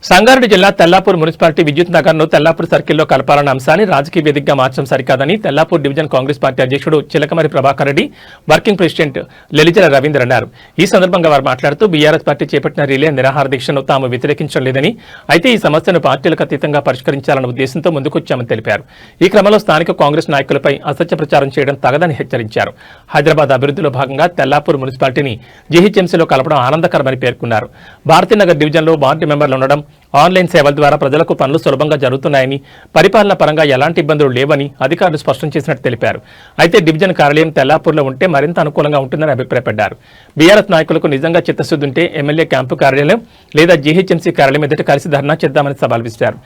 సంగారెడ్డి జిల్లా తెల్లాపూర్ మున్సిపాలిటీ విద్యుత్ నగర్ను తెల్లాపూర్ సర్కిల్లో కలపాలన్న అంశాన్ని రాజకీయ వేదికగా మార్చడం సరికాదని తెల్లాపూర్ డివిజన్ కాంగ్రెస్ పార్టీ అధ్యక్షుడు చిలకమరి ప్రభాకర్ రెడ్డి వర్కింగ్ ప్రెసిడెంట్ లెలిజల రవీందర్ అన్నారు. ఈ సందర్భంగా వారు మాట్లాడుతూ బీఆర్ఎస్ పార్టీ చేపట్టిన రిలే నిరాహార దీక్షను తాము వ్యతిరేకించడం లేదని, అయితే ఈ సమస్యను పార్టీలకు అతీతంగా పరిష్కరించాలన్న ఉద్దేశంతో ముందుకొచ్చామని తెలిపారు. ఈ క్రమంలో స్థానిక కాంగ్రెస్ నాయకులపై అసత్య ప్రచారం చేయడం తగదని హెచ్చరించారు. హైదరాబాద్ అభివృద్ధిలో భాగంగా తెల్లాపూర్ మున్సిపాలిటీని జీహెచ్ఎంసీలో కలపడం ఆనందకరమని పేర్కొన్నారు. భారతీనగర్ డివిజన్లో వార్డు మెంబర్లు ఉండడం, ఆన్లైన్ సేవల ద్వారా ప్రజలకు పనులు సులభంగా జరుగుతున్నాయని, పరిపాలన పరంగా ఎలాంటి ఇబ్బందులు లేవని అధికారులు స్పష్టం చేసినట్టు తెలిపారు. అయితే డివిజన్ కార్యాలయం తెల్లాపూర్లో ఉంటే మరింత అనుకూలంగా ఉంటుందని అభిప్రాయపడ్డారు. బీఆర్ఎస్ నాయకులకు నిజంగా చిత్తశుద్ధి ఉంటే ఎమ్మెల్యే క్యాంపు కార్యాలయం లేదా జీహెచ్ఎంసీ కార్యాలయం ఎదుట కలిసి ధర్నా చేద్దామని సవాల్ విసిరారు.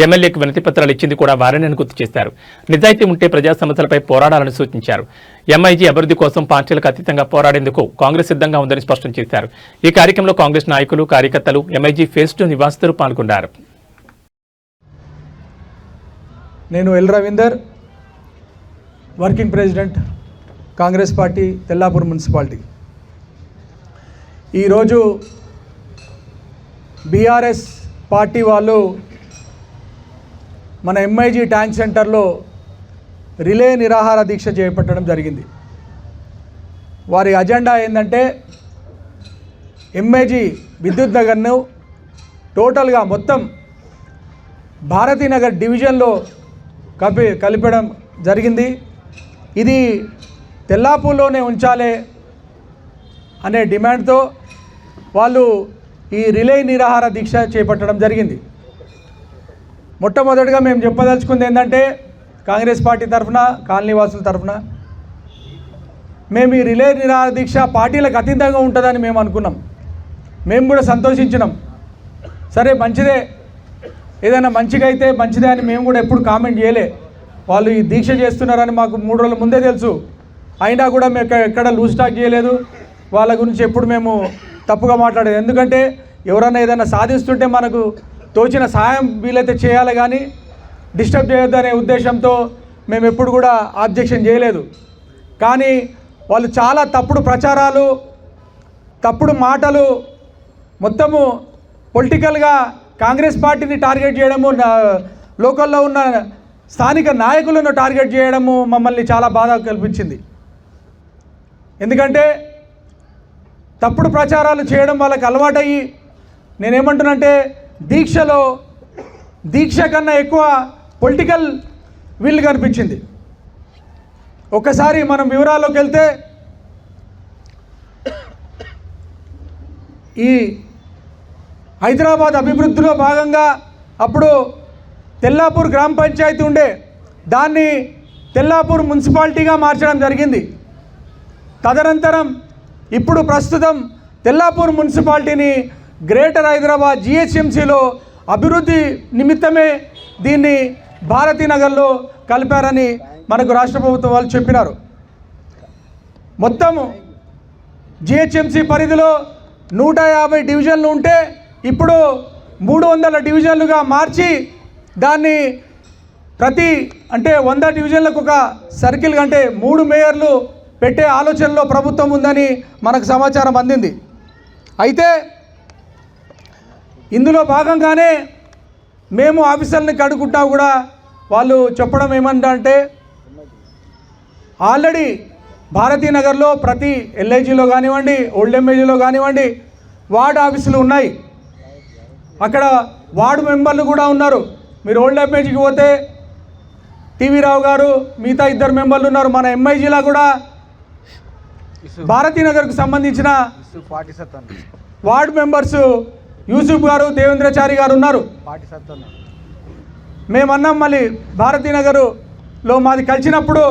ఎమ్మెల్యేకు వినతి పత్రాలు ఇచ్చింది కూడా వారేనని గుర్తు చేశారు. నిజాయితీ ఉంటే ప్రజా సమస్యలపై పోరాడాలని సూచించారు. ఎంఐజీ అభివృద్ధి కోసం పార్టీలకు అతీతంగా పోరాడేందుకు కాంగ్రెస్ సిద్ధంగా ఉందని స్పష్టం చేశారు. ఈ కార్యక్రమంలో కాంగ్రెస్ నాయకులు, కార్యకర్తలు, ఎంఐజీ ఫేజ్ 2 నివాసితులు పాల్గొన్నారు. నేను L Ravinder, working president, Congress party Tellapur municipality. ఈరోజు బీఆర్ఎస్ పార్టీ వాళ్ళు మన ఎంఐజీ ట్యాంక్ సెంటర్లో రిలే నిరాహార దీక్ష చేపట్టడం జరిగింది. వారి అజెండా ఏంటంటే ఎంఐజీ విద్యుత్ నగర్ను టోటల్గా మొత్తం భారతీనగర్ డివిజన్లో కలిపడం జరిగింది. ఇది తెల్లాపూర్లోనే ఉంచాలి అనే డిమాండ్తో వాళ్ళు ఈ రిలే నిరాహార దీక్ష చేపట్టడం జరిగింది. మొట్టమొదటిగా మేము చెప్పదలుచుకుంది ఏంటంటే కాంగ్రెస్ పార్టీ తరఫున, కాలనీవాసుల తరఫున మేము ఈ రిలే నిరాహార దీక్ష పార్టీలకు అతీతంగా ఉంటుందని మేము అనుకున్నాం. మేము కూడా సంతోషించినాం. సరే మంచిదే, ఏదైనా మంచిగా అయితే మంచిదే అని మేము కూడా ఎప్పుడు కామెంట్ చేయలే. వాళ్ళు ఈ దీక్ష చేస్తున్నారని మాకు 3 రోజుల ముందే తెలుసు. అయినా కూడా మేము ఎక్కడ లూజ్ టాక్ చేయలేదు. వాళ్ళ గురించి ఎప్పుడు మేము తప్పుగా మాట్లాడేది. ఎందుకంటే ఎవరైనా ఏదైనా సాధిస్తుంటే మనకు తోచిన సాయం వీలైతే చేయాలి, కానీ డిస్టర్బ్ చేయొద్దు అనే ఉద్దేశంతో మేము ఎప్పుడు కూడా ఆబ్జెక్షన్ చేయలేదు. కానీ వాళ్ళు చాలా తప్పుడు ప్రచారాలు, తప్పుడు మాటలు, మొత్తము పొలిటికల్గా కాంగ్రెస్ పార్టీని టార్గెట్ చేయడము, లోకల్లో ఉన్న స్థానిక నాయకులను టార్గెట్ చేయడము మమ్మల్ని చాలా బాధ కల్పించింది. ఎందుకంటే తప్పుడు ప్రచారాలు చేయడం వాళ్ళకి అలవాటయ్యి, నేనేమంటున్నంటే దీక్ష కన్నా ఎక్కువ పొలిటికల్ వీళ్ళు కనిపించింది. ఒక్కసారి మనం వివరాల్లోకి వెళ్తే ఈ హైదరాబాద్ అభివృద్ధిలో భాగంగా అప్పుడు తెల్లాపూర్ గ్రామ పంచాయతీ ఉండే, దాన్ని తెల్లాపూర్ మున్సిపాలిటీగా మార్చడం జరిగింది. తదనంతరం ఇప్పుడు ప్రస్తుతం తెల్లాపూర్ మున్సిపాలిటీని గ్రేటర్ హైదరాబాద్ జీహెచ్ఎంసీలో అభివృద్ధి నిమిత్తమే దీన్ని భారతీనగర్లో కలిపారని మనకు రాష్ట్ర ప్రభుత్వం వాళ్ళు చెప్పినారు. మొత్తము జీహెచ్ఎంసీ పరిధిలో 150 డివిజన్లు ఉంటే ఇప్పుడు 300 డివిజన్లుగా మార్చి దాన్ని అంటే 100 డివిజన్లకు ఒక సర్కిల్, అంటే 3 మేయర్లు పెట్టే ఆలోచనలో ప్రభుత్వం ఉందని మనకు సమాచారం అందింది. అయితే ఇందులో భాగంగానే మేము ఆఫీసర్ని కడుక్కుంటా కూడా వాళ్ళు చెప్పడం ఏమంటే ఆల్రెడీ భారతీనగర్లో ప్రతి ఎల్ఐజీలో కానివ్వండి, ఓల్డ్ ఎంఐజీలో కానివ్వండి వార్డు ఆఫీసులు ఉన్నాయి. అక్కడ వార్డు మెంబర్లు కూడా ఉన్నారు. మీరు ఓల్డ్ ఎంఐజీకి పోతే టీవీ రావు గారు, మిగతా 2 మెంబర్లు ఉన్నారు. మన ఎంఐజీలో కూడా భారతీనగర్కు సంబంధించిన వార్డు మెంబర్స్ యూసుఫ్ గారు, దేవేంద్రచారి గారు ఉన్నారు. మేమన్నాం మళ్ళీ భారతీనగర్లో మాది కలిసినప్పుడు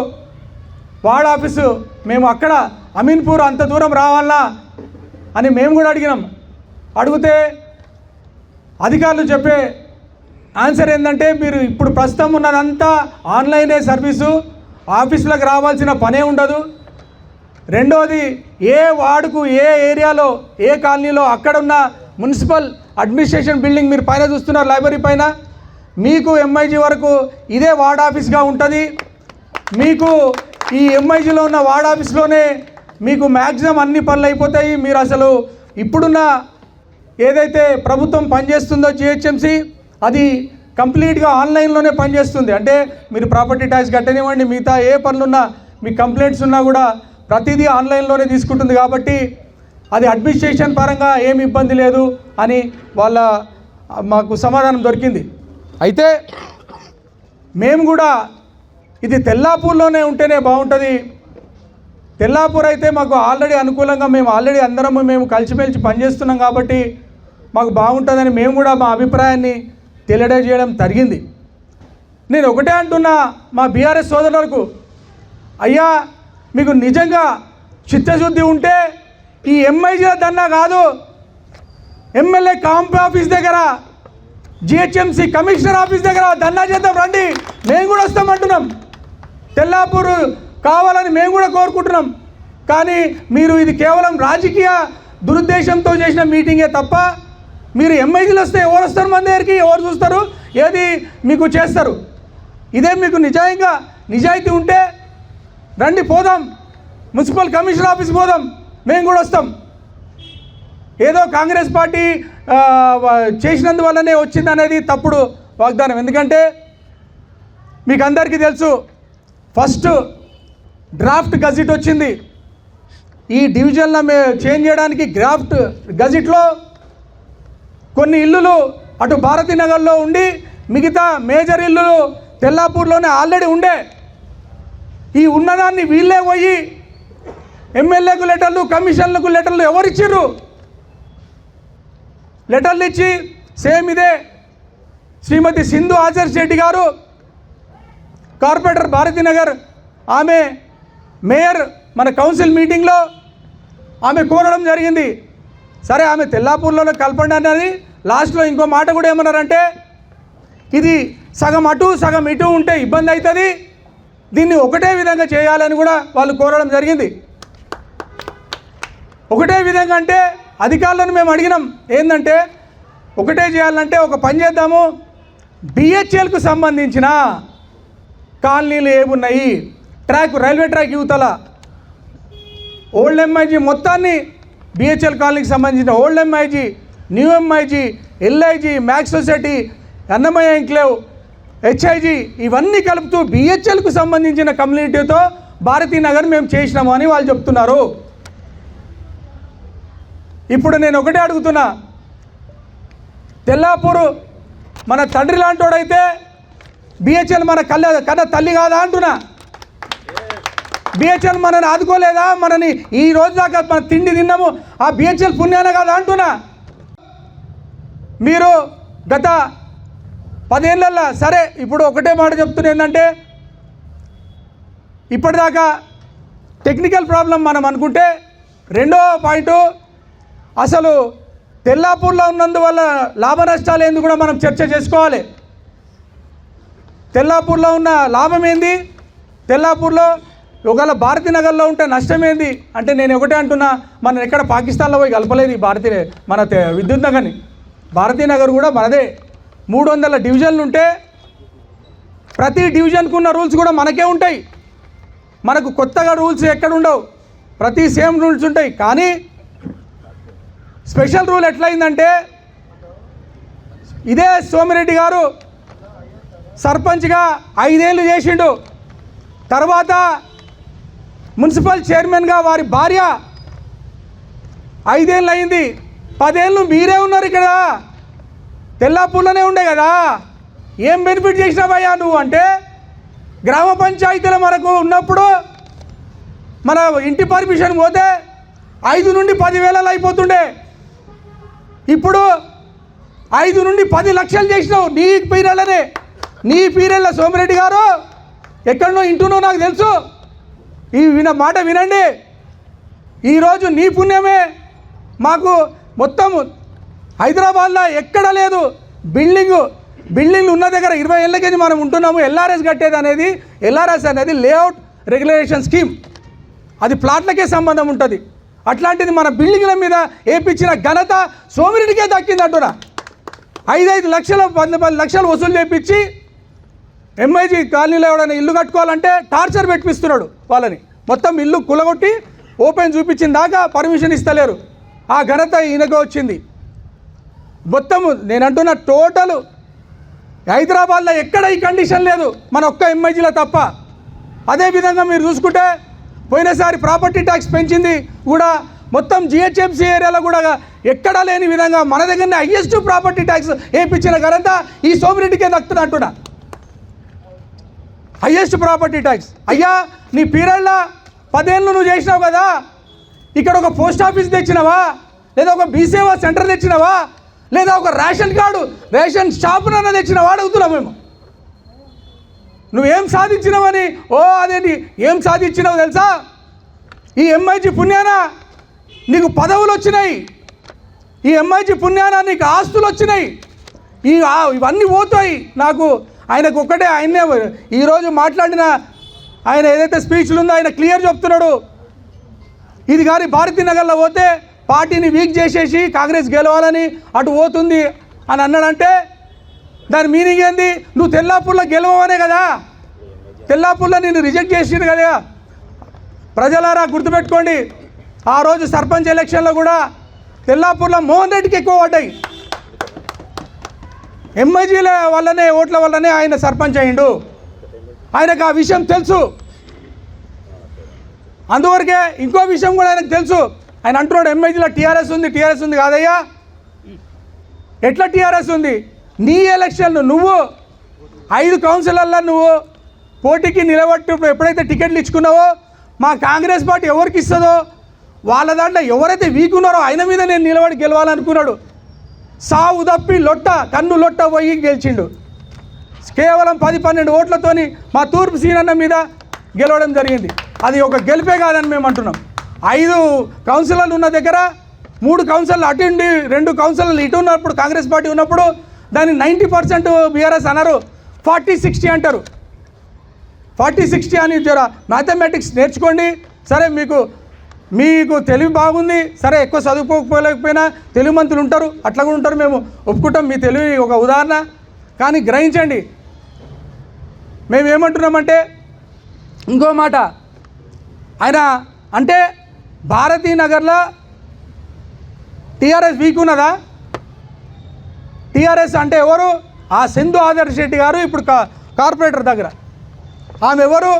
వార్డ్ ఆఫీసు మేము అక్కడ అమీన్పూర్ అంత దూరం రావాలా అని మేము కూడా అడిగినాం. అడిగితే అధికారులు చెప్పే ఆన్సర్ ఏంటంటే మీరు ఇప్పుడు ప్రస్తుతం ఉన్నదంతా ఆన్లైనే సర్వీసు, ఆఫీసులకు రావాల్సిన పనే ఉండదు. రెండోది, ఏ వార్డుకు, ఏ ఏరియాలో, ఏ కాలనీలో అక్కడున్న మున్సిపల్ అడ్మినిస్ట్రేషన్ బిల్డింగ్ మీరు పైన చూస్తున్నారు, లైబ్రరీ పైన, మీకు ఎంఐజీ వరకు ఇదే వార్డ్ ఆఫీస్గా ఉంటుంది. మీకు ఈ ఎంఐజీలో ఉన్న వార్డ్ ఆఫీస్లోనే మీకు మ్యాక్సిమం అన్ని పనులు అయిపోతాయి. మీరు అసలు ఇప్పుడున్న ఏదైతే ప్రభుత్వం పనిచేస్తుందో జిహెచ్ఎంసీ అది కంప్లీట్గా ఆన్లైన్లోనే పనిచేస్తుంది. అంటే మీరు ప్రాపర్టీ ట్యాక్స్ కట్టనివ్వండి, మిగతా ఏ పనులున్నా మీ కంప్లైంట్స్ ఉన్నా కూడా ప్రతిదీ ఆన్లైన్లోనే తీసుకుంటుంది. కాబట్టి అది అడ్మినిస్ట్రేషన్ పరంగా ఏమి ఇబ్బంది లేదు అని మాకు సమాధానం దొరికింది. అయితే మేము కూడా ఇది తెల్లాపూర్లోనే ఉంటేనే బాగుంటుంది, తెల్లాపూర్ అయితే మాకు ఆల్రెడీ అనుకూలంగా మేము ఆల్రెడీ అందరం మేము కలిసిమెలిసి పనిచేస్తున్నాం కాబట్టి మాకు బాగుంటుందని మేము కూడా మా అభిప్రాయాన్ని తెలియజేయడం జరిగింది. నేను ఒకటే అంటున్నా మా బీఆర్ఎస్ సోదరులకు, అయ్యా మీకు నిజంగా చిత్తశుద్ధి ఉంటే ఈ ఎంఐజీల దన్నా కాదు, ఎమ్మెల్యే క్యాంప్ ఆఫీస్ దగ్గర జిహెచ్ఎంసీ కమిషనర్ ఆఫీస్ దగ్గర ధర్నా చేద్దాం రండి, మేము కూడా వస్తామంటున్నాం. తెల్లాపూర్ కావాలని మేము కూడా కోరుకుంటున్నాం. కానీ మీరు ఇది కేవలం రాజకీయ దురుద్దేశంతో చేసిన మీటింగే తప్ప మీరు ఎంఐజీలు వస్తే ఎవరు వస్తారు మన దగ్గరికి, ఎవరు చూస్తారు, ఏది మీకు చేస్తారు? ఇదే మీకు నిజాయితీ ఉంటే రండి, పోదాం, మున్సిపల్ కమిషనర్ ఆఫీస్ పోదాం, మేము కూడా వస్తాం. ఏదో కాంగ్రెస్ పార్టీ చేసినందువల్లనే వచ్చిందనేది తప్పుడు వాగ్దానం. ఎందుకంటే మీకు అందరికీ తెలుసు, ఫస్ట్ డ్రాఫ్ట్ గజిట్ వచ్చింది. ఈ డివిజన్ల చేంజ్ చేయడానికి డ్రాఫ్ట్ గజిట్లో కొన్ని ఇల్లులు అటు భారతీనగర్లో ఉండి మిగతా మేజర్ ఇల్లులు తెల్లాపూర్లోనే ఆల్రెడీ ఉండే. ఈ ఉన్నదాన్ని వీళ్ళే పోయి ఎమ్మెల్యేకు లెటర్లు, కమిషన్లకు లెటర్లు ఎవరిచ్చిర్రు? లెటర్లు ఇచ్చి సేమ్ ఇదే శ్రీమతి సింధు ఆచార్ శెట్టి గారు కార్పొరేటర్ భారతీనగర్, ఆమె మేయర్ మన కౌన్సిల్ మీటింగ్లో ఆమె కోరడం జరిగింది. సరే ఆమె తెల్లాపూర్లో కలపండి అన్నది. లాస్ట్లో ఇంకో మాట కూడా ఏమన్నారంటే, ఇది సగం అటు సగం ఇటు ఉంటే ఇబ్బంది అవుతుంది, దీన్ని ఒకటే విధంగా చేయాలని కూడా వాళ్ళు కోరడం జరిగింది. ఒకటే విధంగా అంటే అధికారులను మేము అడిగినాం, ఏంటంటే ఒకటే చేయాలంటే ఒక పని చేద్దాము, బిహెచ్ఎల్కు సంబంధించిన కాలనీలు ఏమున్నాయి, రైల్వే ట్రాక్ యువతల ఓల్డ్ ఎంఐజీ మొత్తాన్ని, బిహెచ్ఎల్ కాలనీకి సంబంధించిన old MIG, new MIG, LIG, max society, Annamayya enclave, HIG ఇవన్నీ కలుపుతూ బిహెచ్ఎల్కు సంబంధించిన కమ్యూనిటీతో భారతీనగర్ మేము చేసినాము అని వాళ్ళు చెప్తున్నారు. ఇప్పుడు నేను ఒకటే అడుగుతున్నా, తెల్లాపూరు మన తండ్రి లాంటోడైతే బిహెచ్ఎల్ మన కన్న తల్లి కాదా అంటున్నా? బిహెచ్ఎల్ మనని ఆదుకోలేదా? మనని ఈ రోజు దాకా మన తిండి తిన్నాము ఆ బిహెచ్ఎల్ పుణ్యాన కాదా అంటున్నా? మీరు గత 10 ఏళ్ళల్లో సరే, ఇప్పుడు ఒకటే మాట చెప్తున్నా, ఏంటంటే ఇప్పటిదాకా టెక్నికల్ ప్రాబ్లం మనం అనుకుంటే, రెండో పాయింట్ అసలు తెల్లాపూర్లో ఉన్నందువల్ల లాభ నష్టాలు ఏంది కూడా మనం చర్చ చేసుకోవాలి. తెల్లాపూర్లో ఉన్న లాభం ఏంది, తెల్లాపూర్లో ఒకవేళ భారతీనగర్లో ఉంటే నష్టం ఏంది అంటే, నేను ఒకటే అంటున్నా, మనం ఎక్కడ పాకిస్తాన్లో పోయి కలపలేదు మన విద్యుత్ నగర్ని. భారతీనగర్ కూడా మనదే. 300 డివిజన్లు ఉంటే ప్రతి డివిజన్కు ఉన్న రూల్స్ కూడా మనకే ఉంటాయి. మనకు కొత్తగా రూల్స్ ఎక్కడ ఉండవు, ప్రతి సేమ్ రూల్స్ ఉంటాయి. కానీ స్పెషల్ రూల్ ఎట్లయిందంటే, ఇదే సోమిరెడ్డి గారు సర్పంచ్గా 5 ఏళ్ళు చేసిండు, తర్వాత మున్సిపల్ చైర్మన్గా వారి భార్య 5 ఏళ్ళు అయింది, 10 ఏళ్ళు మీరే ఉన్నారు ఇక్కడ, తెల్లాపూర్లోనే ఉండే కదా, ఏం బెనిఫిట్ చేసినావయ్యా నువ్వు అంటే, గ్రామ పంచాయతీల మనకు ఉన్నప్పుడు మన ఇంటి పర్మిషన్ పోతే 5 నుండి 10,000 అయిపోతుండే, ఇప్పుడు 5 నుండి 10 లక్షలు చేసినావు నీ పీరియడ్లనే. నీ పీరియడ్లో సోమిరెడ్డి గారు ఎక్కడనో ఇంటునో నాకు తెలుసు, మాట వినండి. ఈరోజు నీ పుణ్యమే మాకు మొత్తం హైదరాబాద్లో ఎక్కడ లేదు బిల్డింగ్ ఉన్న దగ్గర 20 ఏళ్ళకి మనం ఉంటున్నాము. ఎల్ఆర్ఎస్ కట్టేది అనేది, ఎల్ఆర్ఎస్ అనేది లేఅవుట్ రెగ్యులేషన్ స్కీమ్, అది ప్లాట్లకే సంబంధం ఉంటుంది. అట్లాంటిది మన బిల్డింగ్ల మీద వేయించిన ఘనత సోమిరెడ్డికే దక్కిందంటున్నా. 5 లక్షలు 10 లక్షలు వసూలు చేయించి ఎంఐజీ కాలనీలో ఎవడైనా ఇల్లు కట్టుకోవాలంటే టార్చర్ పెట్టిస్తున్నాడు వాళ్ళని. మొత్తం ఇల్లు కులగొట్టి ఓపెన్ చూపించిన దాకా పర్మిషన్ ఇస్తలేరు. ఆ ఘనత ఈయనకు వచ్చింది. మొత్తము నేను అంటున్న టోటల్ హైదరాబాద్లో ఎక్కడ ఈ కండిషన్ లేదు, మన ఒక్క ఎంఐజీలో తప్ప. అదేవిధంగా మీరు చూసుకుంటే పోయినసారి ప్రాపర్టీ ట్యాక్స్ పెంచింది కూడా మొత్తం జిహెచ్ఎంసీ ఏరియాలో కూడా ఎక్కడా లేని విధంగా మన దగ్గరనే హైయెస్ట్ ప్రాపర్టీ ట్యాక్స్ వేయించిన ఘనత ఈ సోమిరెడ్డికే దక్కుతుంది అంటున్నా. Highest property tax. అయ్యా నీ పీరియడ్లో 10 ఏళ్ళు నువ్వు చేసినావు కదా, ఇక్కడ ఒక పోస్ట్ ఆఫీస్ తెచ్చినావా, లేదా ఒక బీసేవా సెంటర్ తెచ్చినావా, లేదా ఒక రేషన్ కార్డు రేషన్ షాపునన్నా తెచ్చినావా అడుగుతున్నావు మేము. నువ్వేం సాధించినావని అదేంటి ఏం సాధించినావు తెలుసా? ఈ ఎంఐజీ పుణ్యాన నీకు పదవులు వచ్చినాయి, ఈ ఎంఐజీ పుణ్యాన నీకు ఆస్తులు వచ్చినాయి, ఇవన్నీ పోతాయి. నాకు ఆయనకు ఒక్కటే, ఆయన్నే ఈరోజు మాట్లాడిన ఆయన ఏదైతే స్పీచ్లు ఉందో ఆయన క్లియర్ చెప్తున్నాడు. ఇది కానీ భారతీనగర్లో పోతే పార్టీని వీక్ చేసేసి కాంగ్రెస్ గెలవాలని అటు పోతుంది అని అన్నాడంటే దాని మీనింగ్ ఏంది? నువ్వు తెల్లాపూర్లో గెలవనే కదా, తెల్లాపూర్లో నేను రిజెక్ట్ చేసిండు కదా. ప్రజలారా గుర్తుపెట్టుకోండి, ఆ రోజు సర్పంచ్ ఎలక్షన్లో కూడా తెల్లాపూర్లో మోహన్ రెడ్డికి ఎక్కువ పడ్డాయి. ఎంఐజీల వల్లనే ఓట్ల వల్లనే ఆయన సర్పంచ్ అయ్యిండు. ఆయనకు ఆ విషయం తెలుసు. అందువరకే ఇంకో విషయం కూడా ఆయనకు తెలుసు. ఆయన అంటున్నాడు ఎంఐజీలో టీఆర్ఎస్ ఉంది కాదయ్యా. ఎట్లా టీఆర్ఎస్ ఉంది? నీ ఎలక్షన్లు నువ్వు 5 కౌన్సిలర్లో నువ్వు పోటీకి నిలబట్టు ఎప్పుడైతే టికెట్లు ఇచ్చుకున్నావో మా కాంగ్రెస్ పార్టీ ఎవరికి ఇస్తుందో వాళ్ళ దాంట్లో ఎవరైతే వీక్ ఉన్నారో ఆయన మీద నేను నిలబడి గెలవాలనుకున్నాడు. సావు తప్పి కన్ను లొట్ట పోయి గెలిచిండు. కేవలం 10-12 ఓట్లతోని మా తూర్పు సీనన్న మీద గెలవడం జరిగింది. అది ఒక గెలిపే కాదని మేము అంటున్నాం. 5 కౌన్సిలర్లు ఉన్న దగ్గర 3 కౌన్సిలర్లు అటు ఉండి 2 కౌన్సిలర్లు ఇటు ఉన్నప్పుడు కాంగ్రెస్ పార్టీ ఉన్నప్పుడు దాన్ని 90% బీఆర్ఎస్ అన్నారు, 40-60 అంటారు. 40-60 అని మ్యాథమెటిక్స్ నేర్చుకోండి. సరే మీకు తెలివి బాగుంది, సరే ఎక్కువ చదువుకోకపోలేకపోయినా తెలివి మంతులు ఉంటారు, అట్లా కూడా ఉంటారు, మేము ఒప్పుకుంటాం. మీ తెలివి ఒక ఉదాహరణ. కానీ గ్రహించండి, మేము ఏమంటున్నామంటే ఇంకో మాట, ఆయన అంటే భారతీనగర్లో టీఆర్ఎస్ వీక్ ఉన్నదా? టీఆర్ఎస్ అంటే ఎవరు? ఆ సింధు ఆదర్శ్ రెడ్డి గారు ఇప్పుడు కార్పొరేటర్ దగ్గర. ఆమె ఎవరు?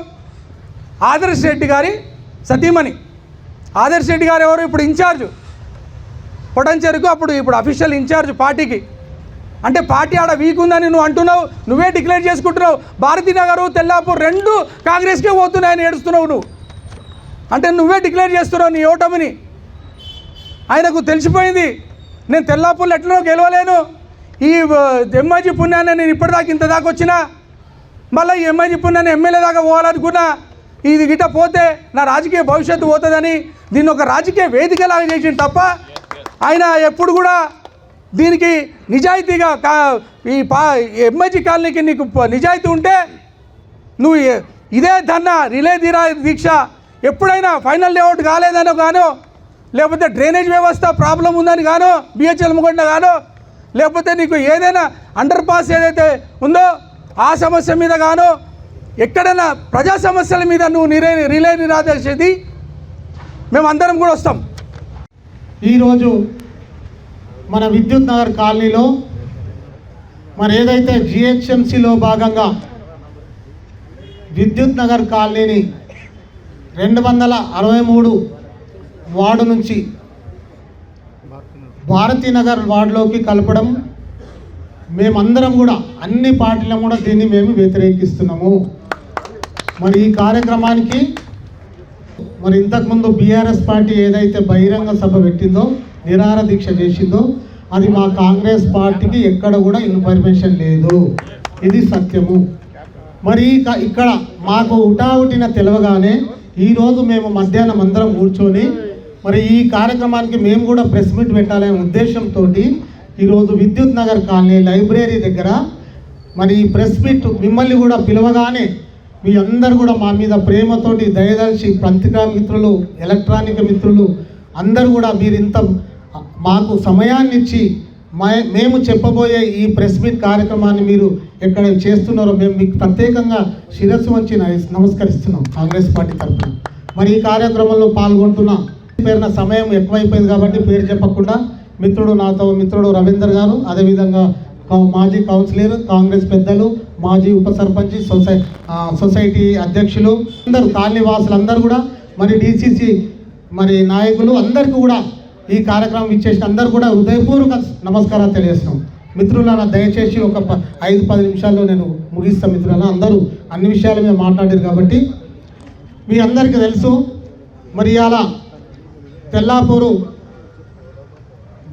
ఆదర్శ్ రెడ్డి గారి సతీమణి. ఆదర్శ్ రెడ్డి గారు ఎవరు? ఇప్పుడు ఇన్ఛార్జ్ పొటెన్షియల్కు, ఇప్పుడు అఫీషియల్ ఇన్ఛార్జ్ పార్టీకి. అంటే పార్టీ ఆడ వీక్ ఉందని నువ్వు అంటున్నావు, నువ్వే డిక్లేర్ చేసుకుంటున్నావు. భారతీనగర్ తెల్లాపూర్ 2 కాంగ్రెస్కే పోతున్నాయని ఏడుస్తున్నావు నువ్వు. అంటే నువ్వే డిక్లేర్ చేస్తున్నావు నీ ఓటమిని. ఆయనకు తెలిసిపోయింది నేను తెల్లాపూర్లో ఎట్లనో గెలవలేను, ఈ ఎంఐజీ పుణ్యాన్ని నేను ఇప్పటిదాకా ఇంత దాకా వచ్చినా, మళ్ళీ ఈ ఎంఐజీ పుణ్యాన్ని ఎమ్మెల్యే దాకా పోవాలనుకున్నా, ఇది గిట్ట పోతే నా రాజకీయ భవిష్యత్తు పోతుందని దీన్ని ఒక రాజకీయ వేదికలాగా చేసింది తప్ప ఆయన ఎప్పుడు కూడా దీనికి నిజాయితీగా ఈ ఎంఐజీ కాలనీకి నీకు నిజాయితీ ఉంటే నువ్వు ఇదే రిలే దీక్ష ఎప్పుడైనా ఫైనల్ లేఅవుట్ కాలేదని గానో, లేకపోతే డ్రైనేజ్ వ్యవస్థ ప్రాబ్లం ఉందని గానో, బిహెచ్ఎల్ ముగండ గానో, లేకపోతే నీకు ఏదైనా అండర్ పాస్ ఏదైతే ఉందో ఆ సమస్య మీద గానో, ఎక్కడైనా ప్రజా సమస్యల మీద నువ్వు రిలే నిరాదేశది మేమందరం కూడా వస్తాం. ఈరోజు మన విద్యుత్ నగర్ కాలనీలో మరి ఏదైతే జిహెచ్ఎంసీలో భాగంగా విద్యుత్ నగర్ కాలనీని 263 వార్డు నుంచి భారతీనగర్ వార్డులోకి కలపడం మేమందరం కూడా అన్ని పార్టీలం కూడా దీన్ని మేము వ్యతిరేకిస్తున్నాము. మరి ఈ కార్యక్రమానికి మరి ఇంతకుముందు బీఆర్ఎస్ పార్టీ ఏదైతే బహిరంగ సభ పెట్టిందో, నిరాహార దీక్ష చేసిందో, అది మా కాంగ్రెస్ పార్టీకి ఎక్కడ కూడా ఇన్ఫర్మేషన్ లేదు, ఇది సత్యము. మరి ఇక్కడ మాకు ఉటావుటిన తెలవగానే ఈరోజు మేము మధ్యాహ్నం అందరం కూర్చొని మరి ఈ కార్యక్రమానికి మేము కూడా ప్రెస్ మీట్ పెట్టాలనే ఉద్దేశంతో ఈరోజు విద్యుత్ నగర్ కాలనీ లైబ్రరీ దగ్గర మరి ఈ ప్రెస్ మీట్ మిమ్మల్ని కూడా పిలవగానే మీ అందరు కూడా మా మీద ప్రేమతోటి దయదలిచి పత్రికా మిత్రులు, ఎలక్ట్రానిక్ మిత్రులు అందరూ కూడా మీరు ఇంత మాకు సమయాన్ని ఇచ్చి మేము చెప్పబోయే ఈ ప్రెస్ మీట్ కార్యక్రమాన్ని మీరు ఎక్కడ చేస్తున్నారో మేము మీకు ప్రత్యేకంగా శిరస్సు వంచి నమస్కరిస్తున్నాం కాంగ్రెస్ పార్టీ తరఫున. మరి ఈ కార్యక్రమంలో పాల్గొంటున్న పేరున సమయం ఎక్కువైపోయింది కాబట్టి పేరు చెప్పకుండా మిత్రుడు రవీందర్ గారు, అదేవిధంగా మాజీ కౌన్సిలర్, కాంగ్రెస్ పెద్దలు, మాజీ ఉప సర్పంచ్, సొసైటీ అధ్యక్షులు అందరూ, కాలనీవాసులు అందరూ కూడా, మరి డిసిసి మరి నాయకులు అందరికీ కూడా ఈ కార్యక్రమం ఇచ్చేసిన అందరూ కూడా హృదయపూర్వక నమస్కారాలు తెలియజేస్తున్నాం. మిత్రులారా, దయచేసి ఒక 5-10 నిమిషాల్లో నేను ముగిస్తాను. మిత్రులారా, అందరూ అన్ని విషయాల మీద మాట్లాడారు కాబట్టి మీ అందరికీ తెలుసు. మరి ఇవాళ తెల్లాపూరు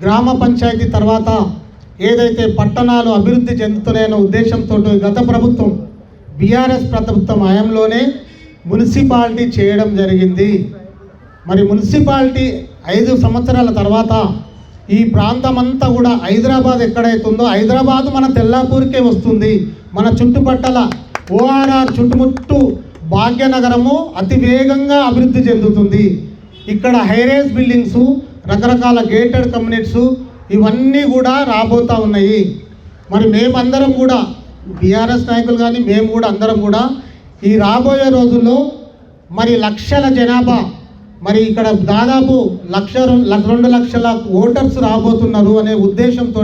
గ్రామ పంచాయతీ తర్వాత ఏదైతే పట్టణాలు అభివృద్ధి చెందుతున్నాయన్న ఉద్దేశంతో గత ప్రభుత్వం బీఆర్ఎస్ ప్రభుత్వం హయాంలోనే మున్సిపాలిటీ చేయడం జరిగింది. మరి మున్సిపాలిటీ 5 సంవత్సరాల తర్వాత ఈ ప్రాంతం అంతా కూడా హైదరాబాద్ ఎక్కడైతుందో హైదరాబాద్ మన తెల్లాపూర్కే వస్తుంది. మన చుట్టుపక్కల ఓఆర్ఆర్ చుట్టుముట్టు భాగ్యనగరము అతి వేగంగా అభివృద్ధి చెందుతుంది. ఇక్కడ హైరేజ్ బిల్డింగ్స్, రకరకాల గేటెడ్ కమ్యూనిటీస్ ఇవన్నీ కూడా రాబోతూ ఉన్నాయి. మరి మేమందరం కూడా బీఆర్ఎస్ నాయకులు కానీ మేము కూడా అందరం కూడా ఈ రాబోయే రోజుల్లో మరి లక్షల జనాభా, మరి ఇక్కడ దాదాపు 2 లక్షల ఓటర్స్ రాబోతున్నారు అనే ఉద్దేశంతో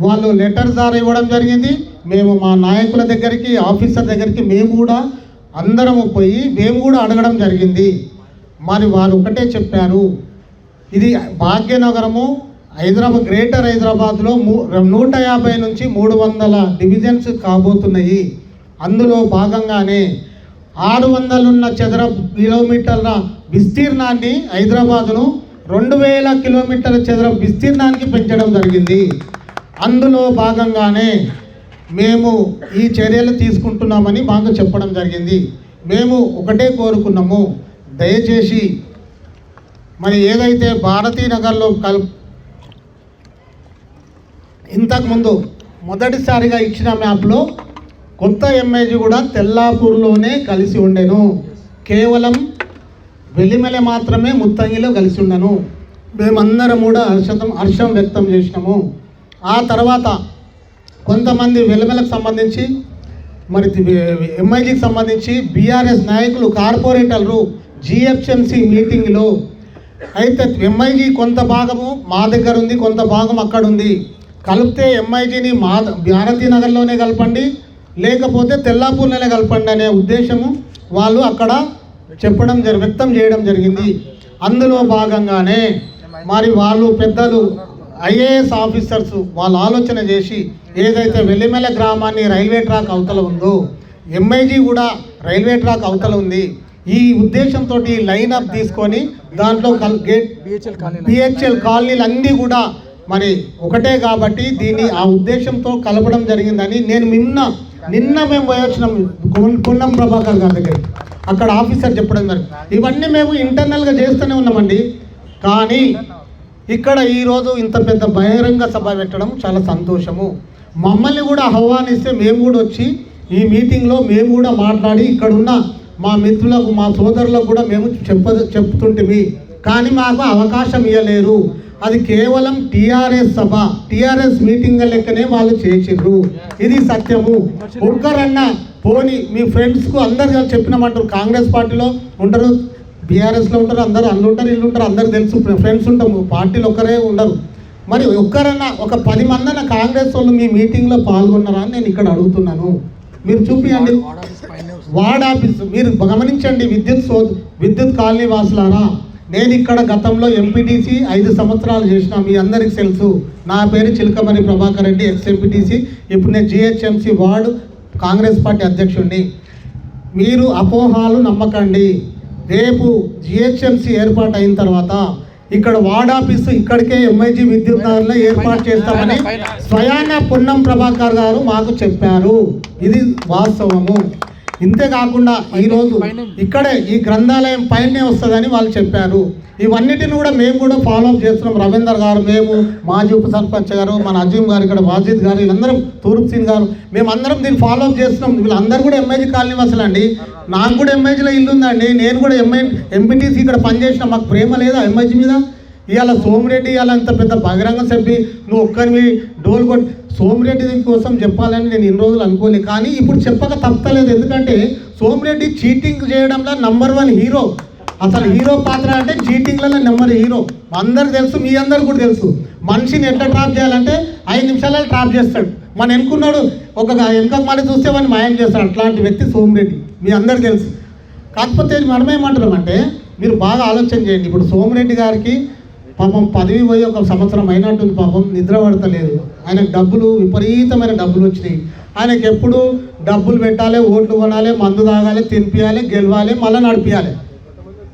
వాళ్ళు లెటర్స్ ద్వారా ఇవ్వడం జరిగింది. మేము మా నాయకుల దగ్గరికి, ఆఫీసర్ దగ్గరికి మేము కూడా అందరము పోయి మేము కూడా అడగడం జరిగింది. మరి వారు ఒకటే చెప్పారు, ఇది భాగ్యనగరము హైదరాబాద్, గ్రేటర్ హైదరాబాద్లో 150 నుంచి 300 డివిజన్స్ కాబోతున్నాయి. అందులో భాగంగానే 600 చదరపు కిలోమీటర్ల విస్తీర్ణాన్ని హైదరాబాదును 2000 కిలోమీటర్ల చదరపు విస్తీర్ణానికి పెంచడం జరిగింది. అందులో భాగంగానే మేము ఈ చర్యలు తీసుకుంటున్నామని మాకు చెప్పడం జరిగింది. మేము ఒకటే కోరుకున్నాము, దయచేసి మరి ఏదైతే భారతీనగర్లో ఇంతకుముందు మొదటిసారిగా ఇచ్చిన మ్యాప్లో కొత్త ఎంఐజీ కూడా తెల్లాపూర్లోనే కలిసి ఉండెను. కేవలం వెల్లిమెల మాత్రమే ముత్తంగిలో కలిసి ఉండను. మేమందరం కూడా హర్షం వ్యక్తం చేసినాము. ఆ తర్వాత కొంతమంది వెల్లిమెలకు సంబంధించి మరి ఎంఐజీకి సంబంధించి బీఆర్ఎస్ నాయకులు, కార్పొరేటర్లు జిహెచ్ఎంసీ మీటింగ్లో అయితే ఎంఐజీ కొంత భాగము మా దగ్గర ఉంది, కొంత భాగం అక్కడ ఉంది, కలిపితే ఎంఐజీని భారతీనగర్లోనే కలపండి, లేకపోతే తెల్లాపూర్లోనే కలపండి అనే ఉద్దేశము వాళ్ళు అక్కడ వ్యక్తం చేయడం జరిగింది. అందులో భాగంగానే మరి వాళ్ళు పెద్దలు ఐఏఎస్ ఆఫీసర్స్ వాళ్ళు ఆలోచన చేసి ఏదైతే వెల్లిమెల గ్రామాన్ని రైల్వే ట్రాక్ అవతల ఉందో ఎంఐజీ కూడా రైల్వే ట్రాక్ అవతల ఉంది, ఈ ఉద్దేశంతో లైన్ అప్ తీసుకొని దాంట్లో బిహెచ్ఎల్ కాలనీలు అన్నీ కూడా మరి ఒకటే కాబట్టి దీన్ని ఆ ఉద్దేశంతో కలపడం జరిగిందని నేను నిన్న మేము వచ్చినాం పొన్నం ప్రభాకర్ గారి దగ్గర, అక్కడ ఆఫీసర్ చెప్పడం జరిగింది. ఇవన్నీ మేము ఇంటర్నల్గా చేస్తూనే ఉన్నామండి. కానీ ఇక్కడ ఈరోజు ఇంత పెద్ద బహిరంగ సభ పెట్టడం చాలా సంతోషము. మమ్మల్ని కూడా ఆహ్వానిస్తే మేము కూడా వచ్చి ఈ మీటింగ్లో మేము కూడా మాట్లాడి ఇక్కడున్న మా మిత్రులకు, మా సోదరులకు కూడా మేము చెప్తుంటిమి. కానీ మాకు అవకాశం ఇవ్వలేరు. అది కేవలం టీఆర్ఎస్ సభ, టీఆర్ఎస్ మీటింగ్ లెక్కనే వాళ్ళు చేసిర్రు. ఇది సత్యము. ఒక్కరన్నా పోని మీ ఫ్రెండ్స్కు అందరు చెప్పినామంటారు. కాంగ్రెస్ పార్టీలో ఉంటారు, బీఆర్ఎస్లో ఉంటారు, అందరూ అల్లు ఉంటారు, ఇల్లు ఉంటారు, అందరు తెలుసు, ఫ్రెండ్స్ ఉంటాము. పార్టీలు ఒక్కరే ఉండరు. మరి ఒక్కరన్నా ఒక 10 మంది కాంగ్రెస్ వాళ్ళు మీ మీటింగ్లో పాల్గొన్నారా అని నేను ఇక్కడ అడుగుతున్నాను. మీరు చూపియండి వార్డ్ ఆఫీస్, మీరు గమనించండి. విద్యుత్ కాలనీ వాసులారా, నేను ఇక్కడ గతంలో ఎంపీటీసీ 5 సంవత్సరాలు చేసిన, మీ అందరికీ తెలుసు. నా పేరు చిలకమరి ప్రభాకర్ రెడ్డి, ఎక్స్-ఎంపీటీసీ. ఇప్పుడు నేను జిహెచ్ఎంసీ వార్డు కాంగ్రెస్ పార్టీ అధ్యక్షుడిని. మీరు అపోహాలు నమ్మకండి. రేపు జిహెచ్ఎంసీ ఏర్పాటు అయిన తర్వాత ఇక్కడ వార్డ్ ఆఫీసు ఇక్కడికే ఎంఐజీ విద్యుత్ నగర్లో ఏర్పాటు చేస్తామని స్వయాన పొన్నం ప్రభాకర్ గారు మాకు చెప్పారు. ఇది వాస్తవము. ఇంతేకాకుండా ఈరోజు ఇక్కడే ఈ గ్రంథాలయం పైనే వస్తుందని వాళ్ళు చెప్పారు. ఇవన్నిటిని కూడా మేము కూడా ఫాలోఅప్ చేస్తున్నాం. రవీందర్ గారు, మేము, మాజీ ఉప సర్పంచ్ గారు, మన అజీమ్ గారు, ఇక్కడ వాజిద్ గారు, వీళ్ళందరం, తూర్పు సింగ్ గారు, మేమందరం దీన్ని ఫాలోఅప్ చేస్తున్నాం. వీళ్ళందరూ కూడా ఎంఐజీ కాలనీ వసలండి. నాకు కూడా ఎంఐజీలో ఇల్లు ఉందండి. నేను కూడా ఎంపీటీసీ ఇక్కడ పనిచేసిన. మాకు ప్రేమ లేదా ఎంఐజీ మీద? ఇవాళ సోమిరెడ్డి ఇవాళ అంత పెద్ద బహిరంగ సభ్యులు నువ్వు ఒక్కరివి డోల్ కొట్టి సోమిరెడ్డి కోసం చెప్పాలని నేను ఇన్ని రోజులు అనుకోలేదు. కానీ ఇప్పుడు చెప్పక తప్పలేదు. ఎందుకంటే సోమిరెడ్డి చీటింగ్ చేయడంలో నంబర్ 1 హీరో. అసలు హీరో పాత్ర అంటే చీటింగ్లలో నెంబర్ హీరో. అందరికి తెలుసు, మీ అందరు కూడా తెలుసు. మనిషిని ఎట్లా ట్రాప్ చేయాలంటే 5 నిమిషాలలో ట్రాప్ చేస్తాడు. మన వెనుకున్నాడు ఒక వెనుక మళ్ళీ చూస్తే వాడిని మాయం చేస్తాడు. అట్లాంటి వ్యక్తి సోమిరెడ్డి, మీ అందరికీ తెలుసు. కాకపోతే మనమేమంటున్నామంటే మీరు బాగా ఆలోచన చేయండి. ఇప్పుడు సోమిరెడ్డి గారికి పాపం పదవి పోయి 1 సంవత్సరం అయినట్టుంది, పాపం నిద్ర పడతలేదు. ఆయనకు డబ్బులు, విపరీతమైన డబ్బులు వచ్చినాయి. ఆయనకి ఎప్పుడు డబ్బులు పెట్టాలి, ఓట్లు కొనాలి, మందు తాగాలి, తినిపించాలి, గెలవాలి, మళ్ళీ నడిపించాలి.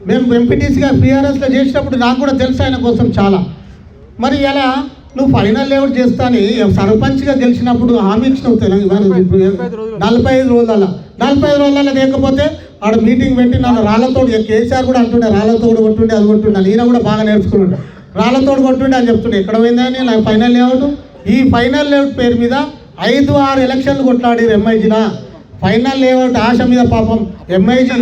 మేము ఎంపీటీసీగా PRSలో చేసినప్పుడు నాకు కూడా తెలుసు ఆయన కోసం చాలా. మరి ఇలా నువ్వు ఫైనల్ లేఅవుట్ చేస్తాని సర్పంచ్గా గెలిచినప్పుడు హామీ ఇచ్చినావు తెలంగాణ 45 రోజులలో లేకపోతే ఆడ మీటింగ్ పెట్టి నన్ను రాళ్ళతోడు, కేసీఆర్ కూడా అంటుండే రాళ్ళతోడు కొట్టుండే, అది కొట్టుండే, ఈయన కూడా బాగా నేర్చుకున్నాడు. రాళ్ళతోడు కొట్టుండే అని చెప్తుండే. ఎక్కడ పోయిందని నాకు ఫైనల్ లేఅవుట్. ఈ ఫైనల్ లేఅవుట్ పేరు మీద 5-6 ఎలక్షన్లు కొట్లాడారు ఎంఐజీలా. ఫైనల్ లేఅవుట్ ఆశ మీద పాపం ఎంఐజీ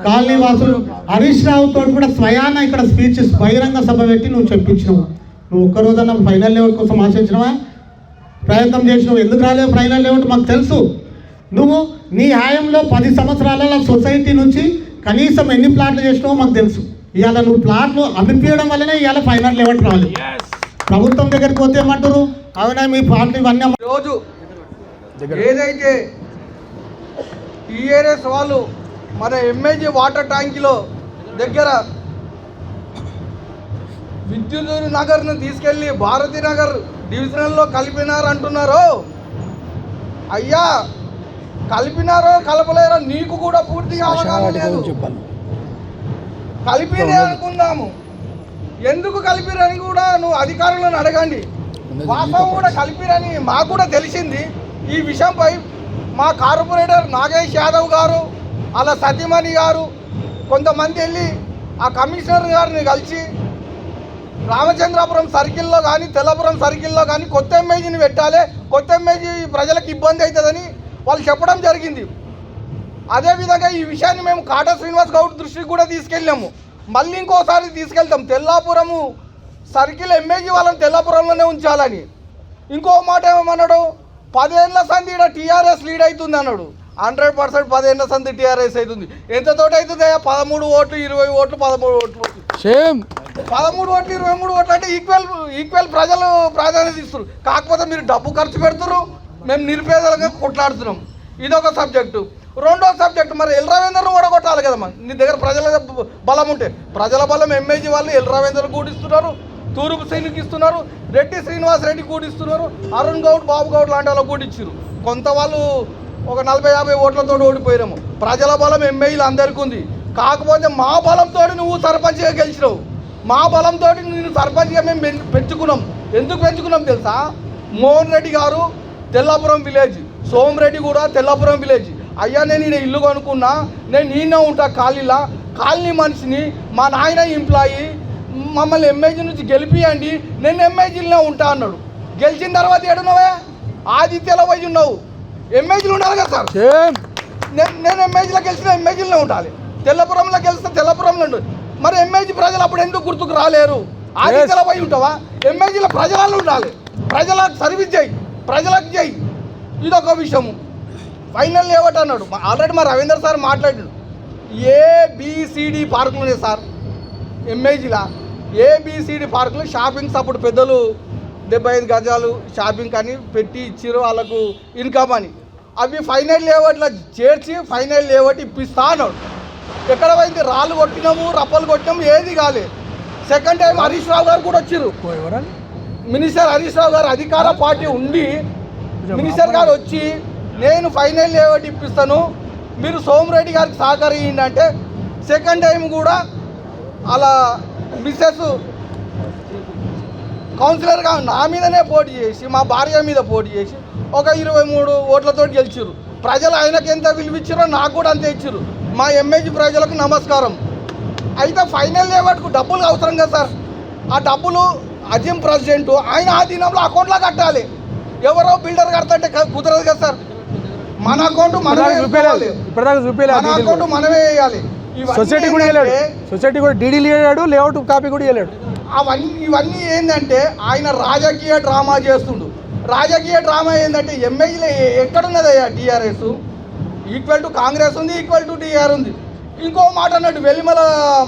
కాలనీ వాసులు హరీష్ రావుతో కూడా స్వయాన ఇక్కడ స్పీచ్ బహిరంగ సభ పెట్టి నువ్వు చెప్పించినావు. నువ్వు ఒక్కరోజన్నా ఫైనల్ లేఅవుట్ కోసం ఆశించినవా? ప్రయత్నం చేసినావు. ఎందుకు రాలేవు ఫైనల్ లేఅవుట్ మాకు తెలుసు. నువ్వు నీ హాయంలో 10 సంవత్సరాల సొసైటీ నుంచి కనీసం ఎన్ని ప్లాట్లు చేసినావో మాకు తెలుసు. ఇవాళ నువ్వు ప్లాట్లు అమ్మిపియడం వల్లనే ఇవాళ ఫైనల్ లేఅవుట్ రావాలి. ప్రభుత్వం దగ్గరికి పోతే ఏమంటారు, అవునా మీ ప్లాట్లు ఇవన్నీ. రోజు ఏదైతే టీఆర్ఎస్ వాళ్ళు మన ఎంఏజీ వాటర్ ట్యాంకులో దగ్గర విద్యుత్ నగర్ను తీసుకెళ్ళి భారతీ నగర్ డివిజనల్లో కలిపినారంటున్నారో, అయ్యా కలిపినారో కలపలేరో నీకు కూడా పూర్తిగా అవగాహన లేదు. కలిపిరే అనుకుందాము, ఎందుకు కలిపిరని కూడా నువ్వు అధికారులను అడగండి. వాస్తవం కూడా కలిపిరని మాకు కూడా తెలిసింది. ఈ విషయంపై మా కార్పొరేటర్ నాగేష్ యాదవ్ గారు, అలా సతీమణి గారు కొంతమంది వెళ్ళి ఆ కమిషనర్ గారిని కలిసి రామచంద్రాపురం సర్కిల్లో కానీ తెల్లపురం సర్కిల్లో కానీ కొత్త ఎంఏజీని పెట్టాలి, కొత్త ఎంఏజీ ప్రజలకు ఇబ్బంది అవుతుందని వాళ్ళు చెప్పడం జరిగింది. అదేవిధంగా ఈ విషయాన్ని మేము కాటా శ్రీనివాస్ గౌడ్ దృష్టికి కూడా తీసుకెళ్ళాము. మళ్ళీ ఇంకోసారి తీసుకెళ్తాం. తెల్లాపురము సర్కిల్ ఎంఏజీ వాళ్ళని తెల్లాపురంలోనే ఉంచాలని. ఇంకో మాట ఏమన్నాడు, 10 ఏళ్ల సంధి ఇక్కడ టీఆర్ఎస్ లీడ్ అవుతుంది అన్నాడు. 100% 10 ఏళ్ల సంధి టీఆర్ఎస్ అవుతుంది. ఎంతతోటి అవుతుంది? 13 ఓట్లు, 20 ఓట్లు, 13 ఓట్లు. సేమ్ 13 ఓట్లు, 23 ఓట్లు అంటే ఈక్వల్ ప్రజలు ప్రాధాన్యత ఇస్తారు. కాకపోతే మీరు డబ్బు ఖర్చు పెడుతున్నారు, మేము నిరుపేదలుగా కొట్లాడుతున్నాం. ఇదొక సబ్జెక్టు. రెండో సబ్జెక్టు, మరి ఎల్ రవీందర్ను ఓడగొట్టాలి కదమ్మా. నీ దగ్గర ప్రజల బలం ఉంటే. ప్రజల బలం ఎంఏజీ వాళ్ళు ఎల్ రవీందర్ కూడిస్తున్నారు, తూరుపు సైనికి ఇస్తున్నారు, రెడ్డి శ్రీనివాస్ రెడ్డి కూడిస్తున్నారు, అరుణ్ గౌడ్, బాబు గౌడ్ లాంటి వాళ్ళు కూడిచ్చారు. కొంత వాళ్ళు ఒక 40-50 ఓట్లతో ఓడిపోయినాము. ప్రజల బలం ఎంఏలు అందరికీ ఉంది. కాకపోతే మా బలంతో నువ్వు సర్పంచ్గా గెలిచినావు. మా బలంతో నేను సర్పంచ్గా మేము పెంచుకున్నాం. ఎందుకు పెంచుకున్నాం తెలుసా? మోహన్ రెడ్డి గారు తెల్లాపురం విలేజ్, సోమరెడ్డి కూడా తెల్లాపురం విలేజ్. అయ్యా నేను ఈయన ఇల్లు కొనుక్కున్నా, నేను ఈయన ఉంటా కాలనీ మనిషిని, మా నాయన ఎంప్లాయీ, మమ్మల్ని ఎంఏజీ నుంచి గెలిపియండి, నేను ఎంఏజీలోనే ఉంటా అన్నాడు. గెలిచిన తర్వాత ఏడున్నావే? ఆదిత్యలో పోయి ఉన్నావు. ఎంఏజీలు ఉండాలి కదా సార్. నేను ఎంఏజీలో గెలిచిన ఎంఏజీలోనే ఉండాలి, తెల్లపురంలో గెలిస్తే తెల్లపురంలో ఉండాలి. మరి ఎంఏజీ ప్రజలు అప్పుడు ఎందుకు గుర్తుకు రాలేరు? ఆదిత్యలో పోయి ఉంటావా? ఎంఏజీలో ప్రజలలో ఉండాలి, ప్రజలకు సర్వీస్ చేయి, ప్రజలకు చేయి. ఇదొక విషయము. ఫైనల్ లేవట్ అన్నాడు. ఆల్రెడీ మా రవీందర్ సార్ మాట్లాడాడు. ABCD పార్కులు ఉన్నాయి సార్ ఎంఏజీలా. ABCD పార్కులు షాపింగ్స్ అప్పుడు పెద్దలు 75 గజాలు షాపింగ్ అని పెట్టి ఇచ్చిరు వాళ్ళకు ఇన్కమ్ అని. అవి ఫైనల్ లేవట్లో చేర్చి ఫైనల్ లేవట్ ఇప్పిస్తా అన్నాడు. ఎక్కడ పోయింది? రాళ్ళు కొట్టినాము, రప్పలు కొట్టినాము, ఏది కాలే. సెకండ్ టైం హరీష్ రావు గారు కూడా వచ్చిర్రు. మినిస్టర్ హరీష్ రావు గారు అధికార పార్టీ ఉండి మినిస్టర్ గారు వచ్చి నేను ఫైనల్ లేవట్ ఇప్పిస్తాను, మీరు సోమిరెడ్డి గారికి సహకరించండి అంటే సెకండ్ టైం కూడా అలా మిస్సెస్ కౌన్సిలర్గా నా మీదనే పోటీ చేసి, మా భార్య మీద పోటీ చేసి ఒక 23 ఓట్లతో గెలిచారు. ప్రజలు ఆయనకి ఎంత విలువిచ్చారో నాకు కూడా అంతే ఇచ్చారు. మా ఎంఏజీ ప్రజలకు నమస్కారం. అయితే ఫైనల్ లేవట్కు డబ్బులు అవసరం కదా సార్. ఆ డబ్బులు అజిం ప్రెసిడెంట్ ఆయన ఆధీనంలో అకౌంట్లో కట్టాలి. ఎవరో బిల్డర్ కడతంటే కుదరదు కదా సార్. మన అకౌంట్ మనమే వేయాలి. సొసైటీ కూడా డీడీలు ఇవ్వలేడు, లేఅవుట్ కాపీ కూడా ఇవ్వలేడు. ఇవన్నీ ఏంటంటే ఆయన రాజకీయ డ్రామా చేస్తుండు. రాజకీయ డ్రామా ఏంటంటే ఎంఏజీలో ఎక్కడున్నదయ్యా? టీఆర్ఎస్ ఈక్వల్ టు కాంగ్రెస్ ఉంది, ఈక్వల్ టు టీఆర్ ఉంది. ఇంకో మాట అన్నట్టు వెల్లిమల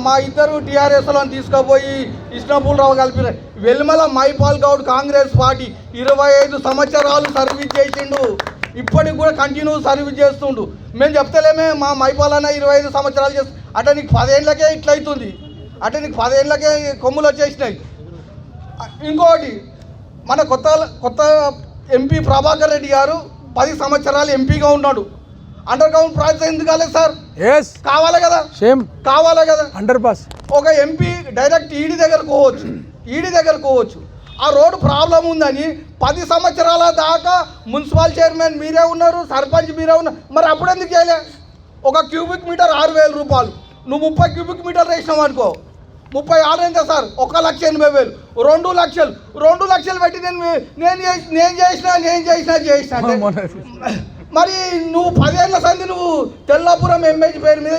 మా ఇద్దరు టీఆర్ఎస్లో తీసుకుపోయి ఇష్టపూలరావు కలిపి వెల్మల మైపాల్ గౌడ్ కాంగ్రెస్ పార్టీ 25 సంవత్సరాలు సర్వీస్ చేసిండు. ఇప్పటికి కూడా కంటిన్యూ సర్వీస్ చేస్తుండు. మేము చెప్తలేమే మా మైపాల్ అన్న 25 సంవత్సరాలు చేస్తు అంటే నీకు 10 ఏళ్ళకే ఇట్లయితుంది, అంటే నీకు 10 ఏళ్ళకే కొమ్ములు వచ్చేసినాయి. ఇంకోటి మన కొత్త ఎంపీ ప్రభాకర్ రెడ్డి గారు 10 సంవత్సరాలు ఎంపీగా ఉన్నాడు. అండర్ గ్రౌండ్ ప్రాజెక్ట్ ఎందుకు కాలేదు సార్? కావాలి కదా, కావాలి కదా. ఒక ఎంపీ డైరెక్ట్ ఈడీ దగ్గర పోవచ్చు. ఆ రోడ్డు ప్రాబ్లం ఉందని 10 సంవత్సరాల దాకా మున్సిపల్ చైర్మన్ మీరే ఉన్నారు, సర్పంచ్ మీరే ఉన్నారు. మరి అప్పుడు ఎందుకు చేయలే? ఒక క్యూబిక్ మీటర్ 6,000 రూపాయలు, నువ్వు 30 క్యూబిక్ మీటర్లు వేసినావు అనుకో, 36 ఎంత సార్? 1,80,000, 2 లక్షలు. 2 లక్షలు పెట్టి నేను చేసిన మరి నువ్వు 10 ఏళ్ళ సంది నువ్వు తెల్లాపురం ఎంఏజీ పేరు మీద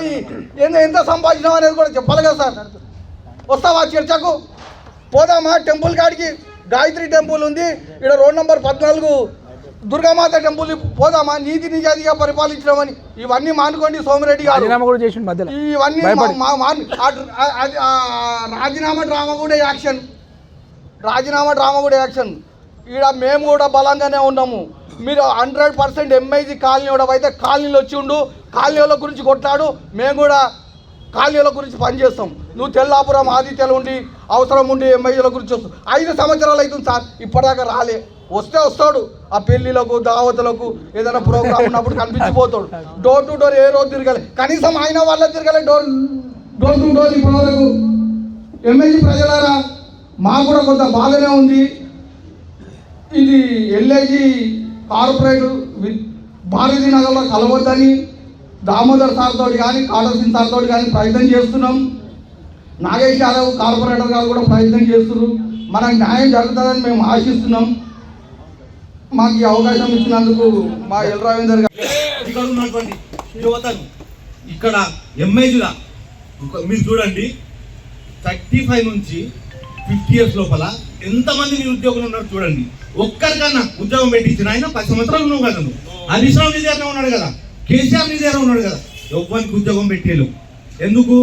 ఎంత సంపాదించినావు అనేది కూడా చెప్పాలి కదా సార్. వస్తావా చర్చకు? పోదామా టెంపుల్ కాడికి? గాయత్రి టెంపుల్ ఉంది ఇక్కడ, రోడ్ నెంబర్ 14 దుర్గామాత టెంపుల్ పోదామా? నీతి నిజాతిగా పరిపాలించడమని ఇవన్నీ మానుకోండి సోమిరెడ్డి గారు. ఇవన్నీ రాజీనామా డ్రామా కూడా యాక్షన్. ఈడ మేము కూడా బలంగానే ఉన్నాము. మీరు 100% ఎంఐజీ కాలనీ అయితే కాలనీలో వచ్చి ఉండు, కాలనీల గురించి కొట్లాడు, మేము కూడా కాలనీల గురించి పనిచేస్తాం. నువ్వు తెల్లాపురం ఆదిత్యలు ఉండి అవసరం ఉండి ఎంఐజీల గురించి వస్తావు. 5 సంవత్సరాలు అవుతుంది సార్, ఇప్పటిదాకా రాలే. వస్తాడు ఆ పెళ్లిలకు దావతులకు ఏదైనా ప్రోగ్రామ్ ఉన్నప్పుడు కనిపించిపోతాడు. డోర్ టు డోర్ ఏ రోజు తిరగాలి, కనీసం ఆయన వాళ్ళ తిరగాలి డోర్ టు డోర్. ఇప్పటివరకు ఎంఐజీ ప్రజలారా మాకు కూడా కొంత బాధనే ఉంది. ఇది ఎల్ఐజీ కార్పొరేట్ భారతీ నగర్లో కలవద్దని దామోదర్ సార్ తోటి కానీ కాటర్ సింగ్ సార్ తోటి కానీ ప్రయత్నం చేస్తున్నాం. నాగేష్ యాదవ్ కార్పొరేటర్ గారు కూడా ప్రయత్నం చేస్తున్నారు. మనకు న్యాయం జరుగుతుందని మేము ఆశిస్తున్నాం. మాకు ఈ అవకాశం ఇచ్చినందుకు మా ఎల్ రవీందర్ గారు. ఇక్కడ ఉన్నటువంటి యువతను ఇక్కడ ఎంఐజీలా మీరు చూడండి, 35 నుంచి 50 ఇయర్స్ లోపల ఎంతమంది నిరుద్యోగులు ఉన్నారు చూడండి. ఒక్కరికన్నా ఉద్యోగం పెట్టించిన ఆయన 10 సంవత్సరాలు ఉన్నావు కదా, నువ్వు హరీష్ రావు నీ దగ్గర ఉన్నాడు కదా, కేసీఆర్ నీ దగ్గర ఉన్నాడు కదా, ఎవ్వరికి ఉద్యోగం పెట్టేలు. ఎందుకు?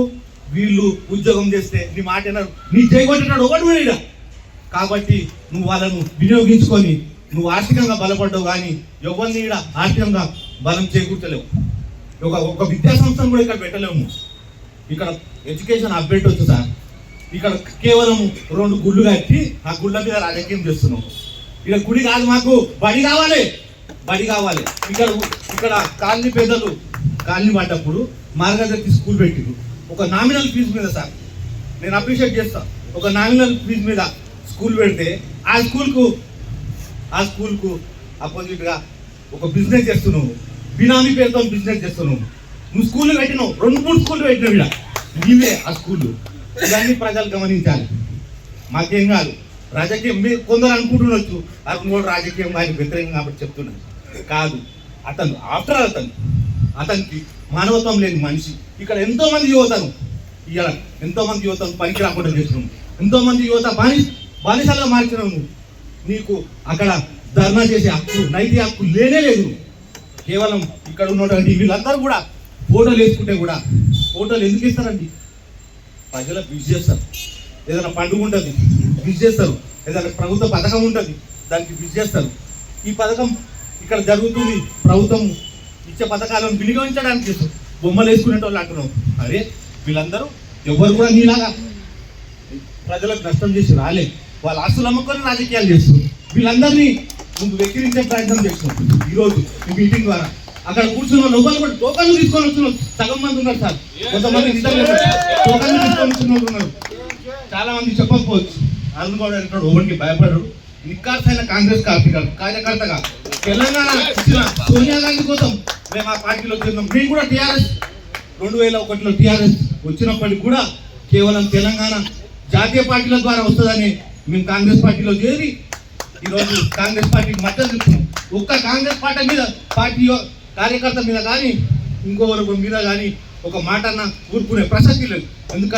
వీళ్ళు ఉద్యోగం చేస్తే నీ మాట అన్నారు, నీ చేయగొట్టినాడు ఒకటి వీడ. కాబట్టి నువ్వు వాళ్ళను వినియోగించుకొని నువ్వు ఆర్థికంగా బలపడ్డావు, కానీ ఎవరిని ఇక్కడ ఆర్థికంగా బలం చేకూర్చలేవు. ఒక విద్యా సంస్థను కూడా ఇక్కడ పెట్టలేము. ఇక్కడ ఎడ్యుకేషన్ అప్డేట్ వచ్చు సార్. ఇక్కడ కేవలం 2 గుళ్ళు కట్టి ఆ గుళ్ళ మీద రాజకీయం చేస్తున్నాం. ఇక్కడ గుడి కాదు, మాకు బడి కావాలి. ఇక్కడ కాలనీ పేదలు కాలనీ పడ్డప్పుడు మార్గదర్శి స్కూల్ పెట్టిరు. ఒక నామినల్ ఫీజు మీద సార్ నేను అప్రిషియేట్ చేస్తాను. ఒక నామినల్ ఫీజు మీద స్కూల్ పెడితే ఆ స్కూల్కు అపోజిట్గా ఒక బిజినెస్ చేస్తున్నావు, బినామీ పేరుతో బిజినెస్ చేస్తున్నావు. నువ్వు స్కూళ్ళు పెట్టినావు, 2-3 స్కూళ్ళు పెట్టినావు. ఇక్కడ నీవే ఆ స్కూళ్ళు. ఇవన్నీ ప్రజలు గమనించాలి. మాకేం కాదు రాజకీయం. మీరు కొందరు అనుకుంటుండొచ్చు అతను కూడా రాజకీయం ఆయన వ్యతిరేకం కాబట్టి చెప్తున్నాను. కాదు, అతను ఆఫ్టర్ అతనికి మానవత్వం లేని మనిషి. ఇక్కడ ఎంతోమంది యువతను పనికి రాకుండా చేస్తున్నాం. ఎంతోమంది యువత బానిసలుగా మార్చినావు. నీకు అక్కడ ధర్నా చేసే హక్కు, నైతిక హక్కు లేనే లేదు. కేవలం ఇక్కడ ఉన్నటువంటి వీళ్ళందరూ కూడా ఫోటోలు వేసుకుంటే కూడా ఫోటోలు ఎందుకు ఇస్తారండి? ప్రజలకు విజ్ చేస్తారు. ఏదైనా పండుగ ఉంటుంది విజ్ చేస్తారు, ఏదైనా ప్రభుత్వ పథకం ఉంటుంది దానికి విజ్ చేస్తారు. ఈ పథకం ఇక్కడ జరుగుతుంది, ప్రభుత్వం ఇచ్చే పథకాలను వినియోగించడానికి చేస్తారు. బొమ్మలు వేసుకునే వాళ్ళు అంటున్నాం. అరే వీళ్ళందరూ ఎవరు కూడా నీలాగా ప్రజలకు నష్టం చేసి రాలే, వాళ్ళ ఆస్తులు అమ్ముకొని రాజకీయాలు చేస్తారు. వీళ్ళందరినీ నువ్వు వెక్కిరించే ప్రయత్నం చేస్తున్నావు. ఈరోజు ఈ మీటింగ్ ద్వారా అక్కడ కూర్చున్న వాళ్ళు కూడా టోకన్లు తీసుకొని వస్తున్నారు. సగం మంది ఉన్నారు సార్, కొంతమంది టోకన్లు తీసుకొని వచ్చిన వాళ్ళు ఉన్నారు. చాలా మంది చెప్పకపోవచ్చు. అరుణ్ గౌడ్ అంటాడు ఒకరికి భయపడరు. నిక్కార్సైన కాంగ్రెస్ కార్యకర్తగా తెలంగాణ ఇచ్చిన సోనియా గాంధీ కోసం మేము ఆ పార్టీలో వచ్చినాం. మేము కూడా టీఆర్ఎస్ 2001లో టీఆర్ఎస్ వచ్చినప్పటికి కూడా కేవలం తెలంగాణ జాతీయ పార్టీల ద్వారా వస్తుందని మేము కాంగ్రెస్ పార్టీలో చేరి ఈరోజు కాంగ్రెస్ పార్టీకి మద్దతు ఇస్తున్నాం. ఒక్క కాంగ్రెస్ పార్టీ కార్యకర్త మీద కానీ ఇంకొకరి మీద కానీ ఒక మాట ఊరుకునే ప్రసక్తి లేదు. ఎందుకంటే